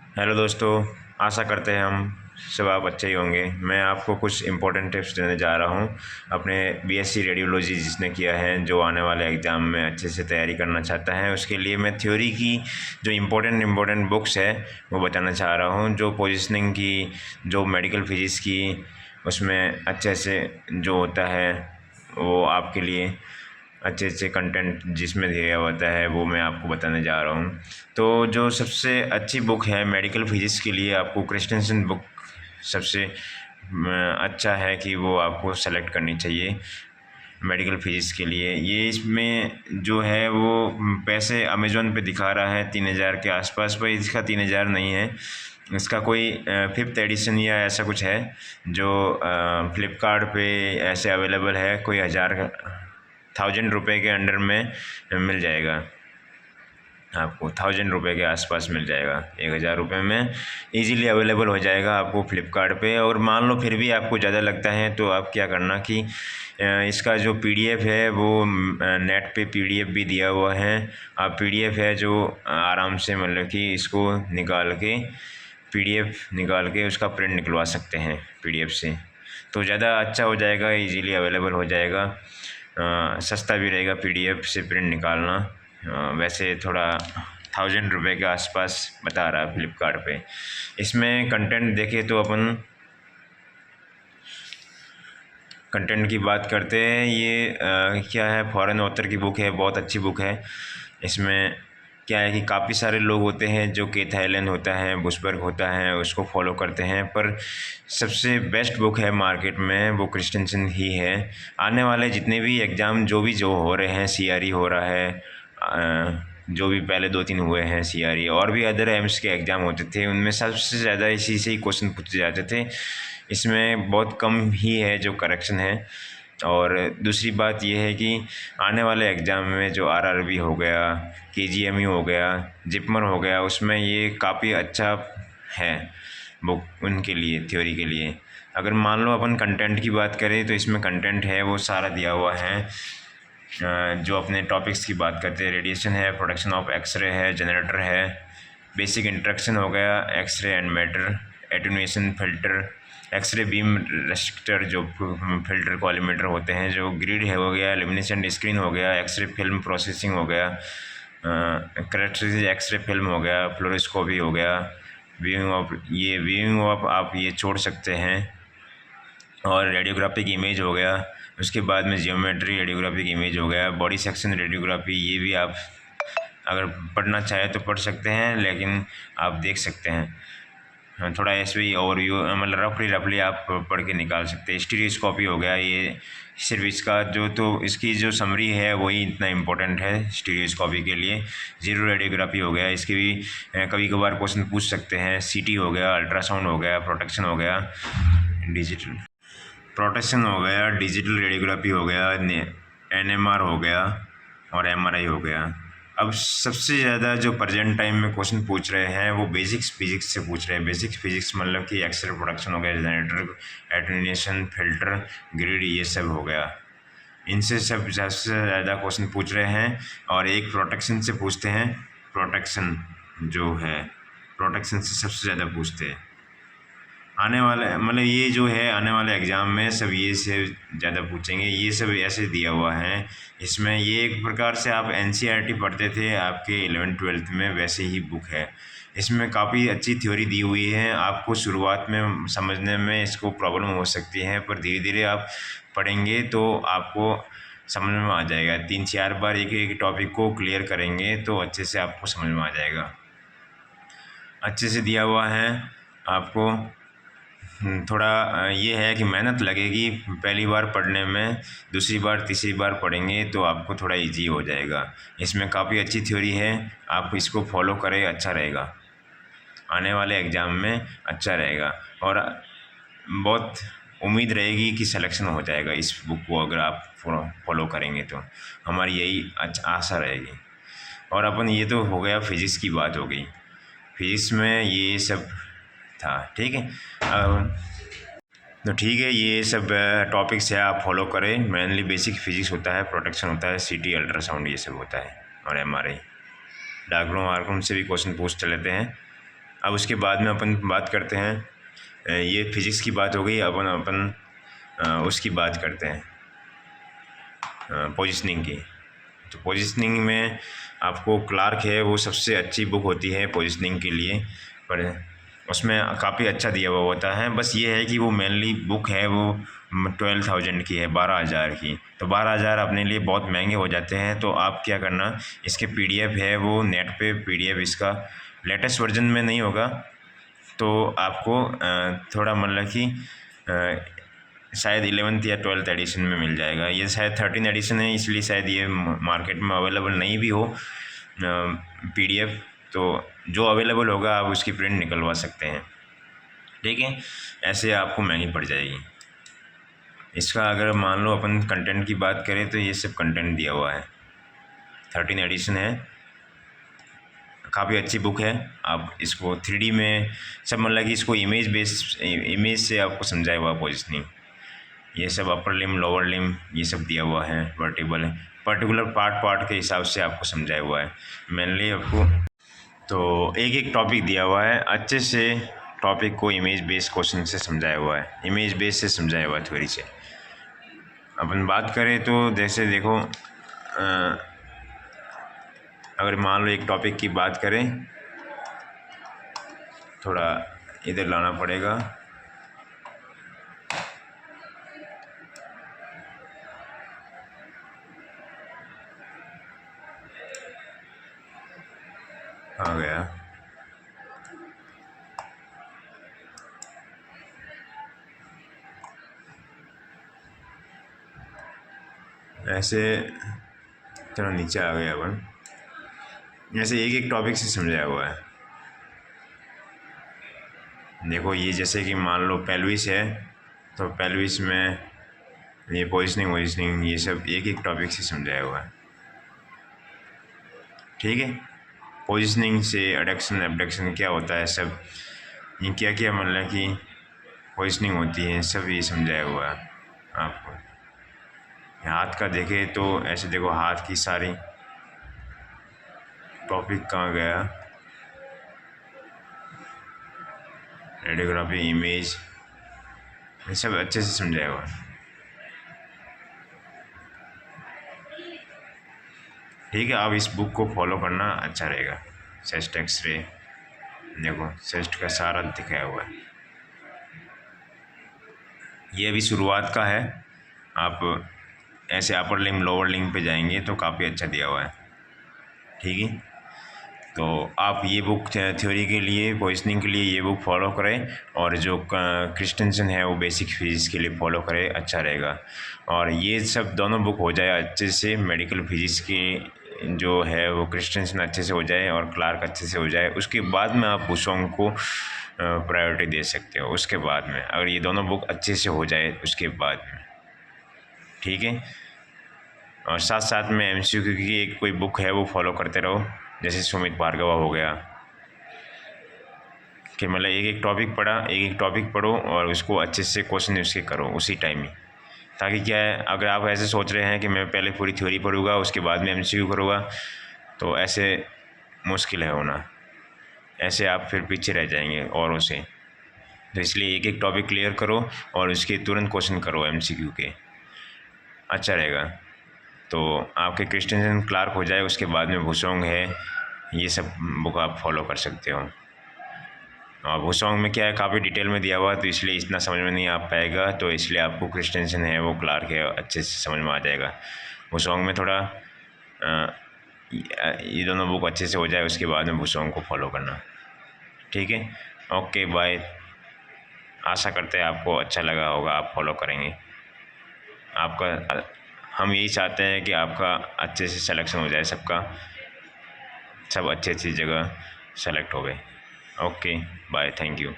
Hello दोस्तों। आशा करते हैं हम सब आप अच्छे ही होंगे। मैं आपको कुछ इम्पोर्टेंट टिप्स देने जा रहा हूं अपने बीएससी रेडियोलॉजी जिसने किया है, जो आने वाले एग्ज़ाम में अच्छे से तैयारी करना चाहता है। उसके लिए मैं थ्योरी की जो इम्पोर्टेंट बुक्स है वो बताना चाह रहा हूं। जो पोजीशनिंग की, जो मेडिकल फिजिक्स की, उसमें अच्छे से जो होता है वो आपके लिए अच्छे अच्छे कंटेंट जिसमें दिया होता है वो मैं आपको बताने जा रहा हूँ। तो जो सबसे अच्छी बुक है मेडिकल फिजिक्स के लिए, आपको क्रिस्टेंसन बुक सबसे अच्छा है कि वो आपको सेलेक्ट करनी चाहिए मेडिकल फिजिक्स के लिए। ये इसमें जो है वो पैसे अमेज़ॉन पे दिखा रहा है 3,000 के आसपास, पर इसका 3,000 नहीं है। इसका कोई 5th एडिशन या ऐसा कुछ है जो फ्लिपकार्ट पे ऐसे अवेलेबल है। कोई 1,000 रुपये के अंडर में मिल जाएगा आपको, 1,000 रुपये के आसपास मिल जाएगा। 1,000 रुपये में इजीली अवेलेबल हो जाएगा आपको फ्लिपकार्ट पे। और मान लो फिर भी आपको ज़्यादा लगता है तो आप क्या करना कि इसका जो पीडीएफ है वो नेट पे पीडीएफ भी दिया हुआ है। आप पीडीएफ है जो आराम से मतलब कि इसको निकाल के पीडीएफ निकाल के उसका प्रिंट निकलवा सकते हैं पीडीएफ से, तो ज़्यादा अच्छा हो जाएगा, इजीली अवेलेबल हो जाएगा। सस्ता भी रहेगा पीडीएफ से प्रिंट निकालना। वैसे थोड़ा 1,000 रुपये के आसपास बता रहा है फ्लिपकार्ट पे। इसमें कंटेंट देखें तो अपन कंटेंट की बात करते हैं। ये क्या है, फॉरेन ऑथर की बुक है, बहुत अच्छी बुक है। इसमें क्या है कि काफ़ी सारे लोग होते हैं जो केथ आइलैंड होता है, बुशबर्ग होता है, उसको फॉलो करते हैं, पर सबसे बेस्ट बुक है मार्केट में वो क्रिस्टेंसन ही है। आने वाले जितने भी एग्ज़ाम जो हो रहे हैं, सीआरई हो रहा है, जो भी पहले 2-3 हुए हैं सीआरई, और भी अदर एम्स के एग्ज़ाम होते थे, उनमें सबसे ज़्यादा इसी से ही क्वेश्चन पूछे जाते थे। इसमें बहुत कम ही है जो करेक्शन है। और दूसरी बात यह है कि आने वाले एग्ज़ाम में जो आरआरबी हो गया, केजीएमयू हो गया, जिपमर हो गया, उसमें ये काफ़ी अच्छा है बुक उनके लिए, थ्योरी के लिए। अगर मान लो अपन कंटेंट की बात करें तो इसमें कंटेंट है वो सारा दिया हुआ है। जो अपने टॉपिक्स की बात करते हैं, रेडिएशन है, प्रोडक्शन ऑफ एक्सरे है, जनरेटर है, बेसिक इंट्रैक्शन हो गया, x-ray and matter, attenuation filter, x-ray beam restrictor जो फिल्टर कॉलीमेटर होते हैं, जो ग्रिड है हो गया, लिमिनेसेंट स्क्रीन हो गया, एक्सरे फिल्म प्रोसेसिंग हो गया, करेक्टरिस्टिक एक्सरे फिल्म हो गया, फ्लोरोस्कोपी हो गया, व्यूइंग ऑफ आप ये छोड़ सकते हैं, और रेडियोग्राफिक इमेज हो गया। उसके बाद में जियोमेट्री रेडियोग्राफिक इमेज हो गया, बॉडी सेक्शन रेडियोग्राफी, ये भी आप अगर पढ़ना चाहें तो पढ़ सकते हैं, लेकिन आप देख सकते हैं। थोड़ा ऐसे ही ओवरव्यू मतलब रफली आप पढ़ के निकाल सकते हैं। स्टीरियोस्कोपी हो गया, ये सिर्फ इसका जो तो इसकी जो समरी है वही इतना इम्पोर्टेंट है स्टीरियोस्कोपी के लिए। जीरो रेडियोग्राफी हो गया, इसके भी कभी कभार क्वेश्चन पूछ सकते हैं। सीटी हो गया, अल्ट्रासाउंड हो गया, प्रोटेक्शन हो गया, डिजिटल रेडियोग्राफी हो गया, एनएमआर हो गया और एमआरआई हो गया। अब सबसे ज़्यादा जो प्रेजेंट टाइम में क्वेश्चन पूछ रहे हैं वो बेसिक्स फिजिक्स से पूछ रहे हैं। बेसिक्स फिजिक्स मतलब कि एक्सरे प्रोडक्शन हो गया, जनरेटर, एटेन्यूएशन, फिल्टर, ग्रिड, ये सब हो गया। इनसे सब सबसे ज़्यादा क्वेश्चन पूछ रहे हैं। और एक प्रोटेक्शन से पूछते हैं, प्रोटेक्शन जो है प्रोटेक्शन से सबसे ज़्यादा पूछते हैं। आने वाले मतलब ये जो है आने वाले एग्ज़ाम में सब ये से ज़्यादा पूछेंगे। ये सब ऐसे दिया हुआ है इसमें। ये एक प्रकार से आप एनसीईआरटी पढ़ते थे आपके 11th-12th में, वैसे ही बुक है। इसमें काफ़ी अच्छी थ्योरी दी हुई है। आपको शुरुआत में समझने में इसको प्रॉब्लम हो सकती है, पर धीरे धीरे आप पढ़ेंगे तो आपको समझ में आ जाएगा। 3-4 बार एक एक टॉपिक को क्लियर करेंगे तो अच्छे से आपको समझ में आ जाएगा। अच्छे से दिया हुआ है आपको। थोड़ा ये है कि मेहनत लगेगी पहली बार पढ़ने में, दूसरी बार तीसरी बार पढ़ेंगे तो आपको थोड़ा इजी हो जाएगा। इसमें काफ़ी अच्छी थ्योरी है, आप इसको फॉलो करें, अच्छा रहेगा, आने वाले एग्ज़ाम में अच्छा रहेगा। और बहुत उम्मीद रहेगी कि सिलेक्शन हो जाएगा इस बुक को अगर आप फॉलो करेंगे तो, हमारी यही आशा रहेगी। और अपन ये तो हो गया, फिज़िक्स की बात हो गई। फिज़िक्स में ये सब था, ठीक है। तो ठीक है, ये सब टॉपिक्स है, आप फॉलो करें। मेनली बेसिक फिजिक्स होता है, प्रोटेक्शन होता है, सीटी, अल्ट्रासाउंड, ये सब होता है, और एमआरआई। डार्क रूम वार्क रूम से भी क्वेश्चन पूछ लेते हैं। अब उसके बाद में अपन बात करते हैं, ये फिज़िक्स की बात हो गई। अपन उसकी बात करते हैं, पोजिशनिंग की। तो पोजिशनिंग में आपको क्लार्क है वो सबसे अच्छी बुक होती है पोजिशनिंग के लिए, पर उसमें काफ़ी अच्छा दिया हुआ होता है। बस ये है कि वो मेनली बुक है वो 12,000 की है, 12,000 की। तो 12,000 अपने लिए बहुत महंगे हो जाते हैं। तो आप क्या करना, इसके PDF है वो नेट पे PDF इसका लेटेस्ट वर्जन में नहीं होगा, तो आपको थोड़ा मतलब कि शायद 11th या 12th एडिशन में मिल जाएगा। ये शायद 13 एडिशन है, इसलिए शायद ये मार्केट में अवेलेबल नहीं भी हो PDF। तो जो अवेलेबल होगा आप उसकी प्रिंट निकलवा सकते हैं, ठीक है। ऐसे आपको महंगी पड़ जाएगी। इसका अगर मान लो अपन कंटेंट की बात करें तो ये सब कंटेंट दिया हुआ है, 13 एडिशन है, काफ़ी अच्छी बुक है। आप इसको 3D में सब मतलब कि इसको इमेज से आपको समझाया हुआ पोजिशनिंग, ये सब अपर लिम लोअर लिम ये सब दिया हुआ है, वर्टिबल है, पर्टिकुलर पार्ट के हिसाब से आपको समझाया हुआ है मेनली आपको। तो एक एक टॉपिक दिया हुआ है, अच्छे से टॉपिक को इमेज बेस्ड क्वेश्चन से समझाया हुआ है, इमेज बेस्ड से समझाया हुआ है थ्योरी से। अपन बात करें तो जैसे देखो, अगर मान लो एक टॉपिक की बात करें, थोड़ा इधर लाना पड़ेगा। आ गया, ऐसे थोड़ा नीचे आ गया अपन। ऐसे एक एक टॉपिक से समझाया हुआ है। देखो ये जैसे कि मान लो पेल्विस है, तो पेल्विस में ये पोजिशनिंग ये सब एक एक टॉपिक से समझाया हुआ है, ठीक है। पोजिशनिंग से एडक्शन एबडक्शन क्या होता है, सब ये क्या क्या मतलब कि पोजिशनिंग होती है, सब ये समझाया हुआ है आपको। हाथ का देखे तो ऐसे देखो, हाथ की सारी टॉपिक कहाँ गया, रेडियोग्राफी, इमेज, ये सब अच्छे से समझाया हुआ है, ठीक है। आप इस बुक को फॉलो करना, अच्छा रहेगा। चेस्ट एक्सरे देखो, चेस्ट का सारा दिखाया हुआ है। ये अभी शुरुआत का है, आप ऐसे अपर लिंग लोअर लिंग पे जाएंगे तो काफ़ी अच्छा दिया हुआ है, ठीक है। तो आप ये बुक थ्योरी के लिए, पोजिशनिंग के लिए ये बुक फॉलो करें, और जो क्रिस्टेंसन है वो बेसिक फिजिक्स के लिए फॉलो करें, अच्छा रहेगा। और ये सब दोनों बुक हो जाए अच्छे से, मेडिकल फिजिक्स की जो है वो क्रिस्टेंसन अच्छे से हो जाए और क्लार्क अच्छे से हो जाए, उसके बाद में आप बुसोंग को प्रायोरिटी दे सकते हो। उसके बाद में अगर ये दोनों बुक अच्छे से हो जाए उसके बाद में, ठीक है। और साथ साथ में MCQ की एक कोई बुक है वो फॉलो करते रहो, जैसे सुमित भार्गवा हो गया, कि मतलब एक एक टॉपिक पढ़ा, एक एक टॉपिक पढ़ो और उसको अच्छे से क्वेश्चन उसके करो उसी टाइम ही। ताकि क्या है, अगर आप ऐसे सोच रहे हैं कि मैं पहले पूरी थ्योरी पढ़ूंगा उसके बाद में MCQ करूँगा, तो ऐसे मुश्किल है होना, ऐसे आप फिर पीछे रह जाएंगे औरों से। तो इसलिए एक एक टॉपिक क्लियर करो और उसके तुरंत क्वेश्चन करो MCQ के, अच्छा रहेगा। तो आपके क्रिस्टेंसन क्लार्क हो जाए, उसके बाद में भूसोंग है, ये सब बुक आप फॉलो कर सकते हो। और भूसोंग में क्या है, काफ़ी डिटेल में दिया हुआ है, तो इसलिए इतना समझ में नहीं आ पाएगा, तो इसलिए आपको क्रिस्टेंसन है वो क्लार्क है अच्छे से समझ में आ जाएगा। भूसोंग में थोड़ा ये दोनों बुक अच्छे से हो जाए उसके बाद में भूसोंग को फॉलो करना, ठीक है। ओके बाय, आशा करते हैं आपको अच्छा लगा होगा, आप फॉलो करेंगे। आपका, हम यही चाहते हैं कि आपका अच्छे से सिलेक्शन हो जाए, सबका सब अच्छी अच्छी जगह सेलेक्ट हो गए। Okay bye, thank you.